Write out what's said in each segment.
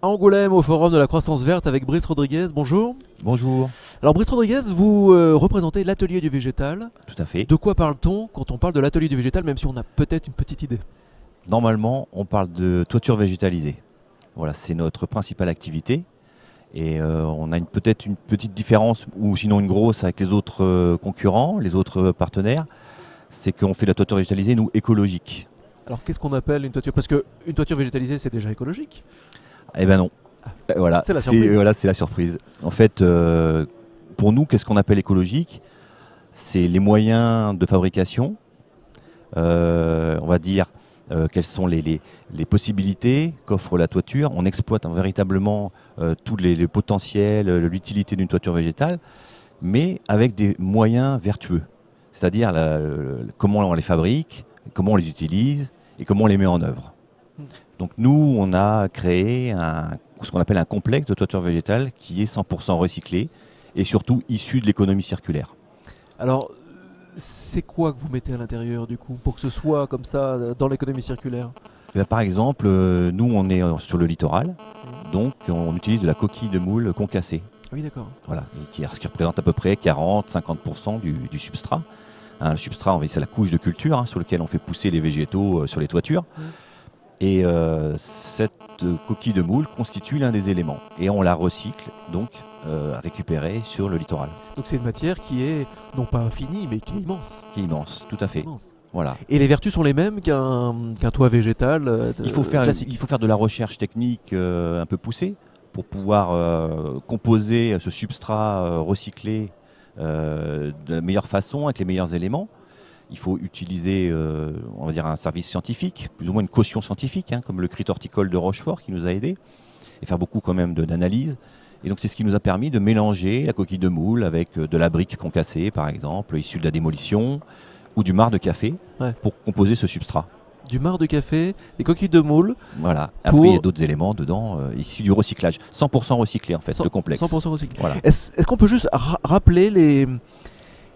à Angoulême au Forum de la Croissance Verte avec Brice Rodriguez. Bonjour. Bonjour. Alors Brice Rodriguez, vous représentez l'atelier du végétal. Tout à fait. De quoi parle-t-on quand on parle de l'atelier du végétal, même si on a peut-être une petite idée? Normalement, on parle de toiture végétalisée. Voilà, c'est notre principale activité. Et on a peut-être une petite différence, ou sinon une grosse, avec les autres concurrents, les autres partenaires. C'est qu'on fait de la toiture végétalisée, nous, écologique. Alors qu'est-ce qu'on appelle une toiture? Parce qu'une toiture végétalisée, c'est déjà écologique. Eh ben non. Voilà, C'est la surprise. voilà, c'est la surprise. En fait, pour nous, qu'est-ce qu'on appelle écologique? C'est les moyens de fabrication, on va dire quelles sont les possibilités qu'offre la toiture. On exploite véritablement tous les potentiels, l'utilité d'une toiture végétale, mais avec des moyens vertueux. C'est-à-dire comment on les fabrique, comment on les utilise et comment on les met en œuvre. Donc nous, on a créé ce qu'on appelle un complexe de toiture végétale qui est 100% recyclé et surtout issu de l'économie circulaire. Alors, c'est quoi que vous mettez à l'intérieur du coup pour que ce soit comme ça dans l'économie circulaire? Par exemple, nous, on est sur le littoral, donc on utilise de la coquille de moule concassée. Oui, d'accord. Voilà, qui représente à peu près 40-50% du substrat. Le substrat, c'est la couche de culture sur laquelle on fait pousser les végétaux sur les toitures. Et cette coquille de moule constitue l'un des éléments. Et on la recycle, donc récupérée sur le littoral. Donc c'est une matière qui est non pas infinie, mais qui est immense. Qui est immense, tout à fait. Immense. Voilà. Et les vertus sont les mêmes qu'un toit végétal classique. Il faut faire de la recherche technique un peu poussée pour pouvoir composer ce substrat recyclé de la meilleure façon, avec les meilleurs éléments. Il faut utiliser, on va dire, un service scientifique, plus ou moins une caution scientifique, comme le crit horticole de Rochefort qui nous a aidés, et faire beaucoup quand même d'analyses. Et donc c'est ce qui nous a permis de mélanger la coquille de moule avec de la brique concassée, par exemple, issue de la démolition, ou du marc de café, pour composer ce substrat. Du marc de café, des coquilles de moule. Voilà. Après, il y a d'autres éléments dedans, issus du recyclage. 100% recyclé, en fait, le complexe. 100% recyclé. Voilà. Est-ce qu'on peut juste rappeler les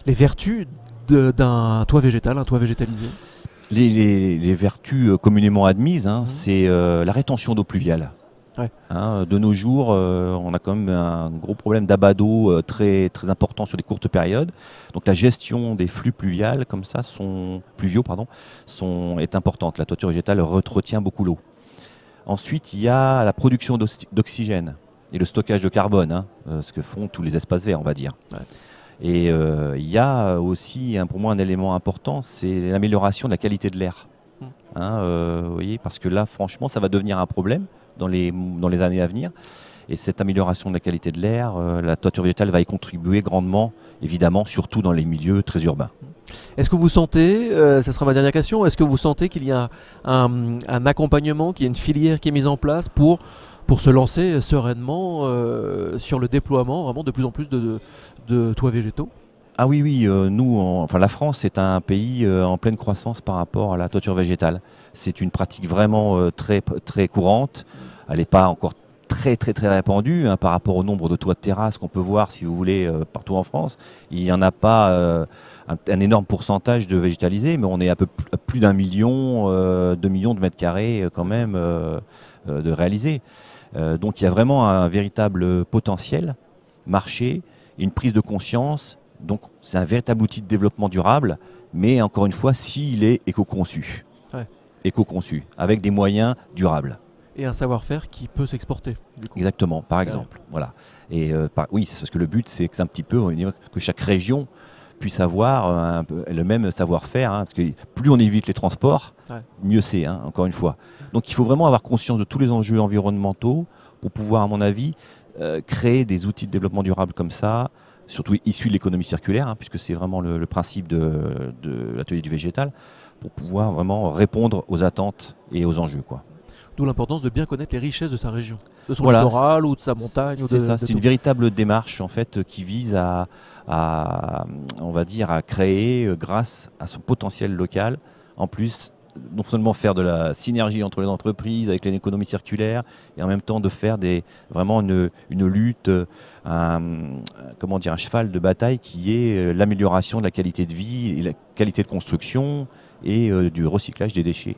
vertus d'un toit végétal, un toit végétalisé? Les vertus communément admises, c'est la rétention d'eau pluviale. De nos jours, on a quand même un gros problème d'abat d'eau très, très important sur des courtes périodes. Donc la gestion des flux pluviaux comme ça, est importante. La toiture végétale retient beaucoup l'eau. Ensuite, il y a la production d'oxygène et le stockage de carbone, ce que font tous les espaces verts, on va dire. Et il y a aussi, pour moi, un élément important, c'est l'amélioration de la qualité de l'air. Vous voyez, parce que là, franchement, ça va devenir un problème dans les années à venir. Et cette amélioration de la qualité de l'air, la toiture végétale va y contribuer grandement, évidemment, surtout dans les milieux très urbains. Est-ce que vous sentez, ça sera ma dernière question, est-ce que vous sentez qu'il y a un accompagnement, qu'il y a une filière qui est mise en place pour se lancer sereinement sur le déploiement vraiment de plus en plus de toits végétaux? Ah oui, oui, la France est un pays en pleine croissance par rapport à la toiture végétale. C'est une pratique vraiment très, très courante. Elle n'est pas encore très, très, très répandue par rapport au nombre de toits de terrasse qu'on peut voir, si vous voulez, partout en France. Il n'y en a pas un énorme pourcentage de végétalisés, mais on est à plus d'1 million, 2 millions de mètres carrés quand même de réalisés. Donc il y a vraiment un véritable potentiel, marché, une prise de conscience. Donc c'est un véritable outil de développement durable, mais encore une fois, s'il est éco-conçu. Éco-conçu, avec des moyens durables. Et un savoir-faire qui peut s'exporter. Exactement, par exemple. Voilà. Et oui, c'est parce que le but, c'est que un petit peu, que chaque région puisse avoir le même savoir-faire. Parce que plus on évite les transports, mieux c'est, encore une fois. Donc il faut vraiment avoir conscience de tous les enjeux environnementaux pour pouvoir, à mon avis, créer des outils de développement durable comme ça, surtout issus de l'économie circulaire, puisque c'est vraiment le principe de l'atelier du végétal, pour pouvoir vraiment répondre aux attentes et aux enjeux, quoi. D'où l'importance de bien connaître les richesses de sa région, de son littoral ou de sa montagne. C'est ça, c'est une véritable démarche en fait qui vise on va dire, à créer, grâce à son potentiel local, en plus, non seulement faire de la synergie entre les entreprises avec l'économie circulaire, et en même temps de faire vraiment une lutte, un cheval de bataille qui est l'amélioration de la qualité de vie et la qualité de construction et du recyclage des déchets.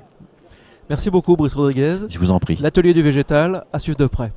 Merci beaucoup Brice Rodriguez. Je vous en prie. L'atelier du végétal, à suivre de près.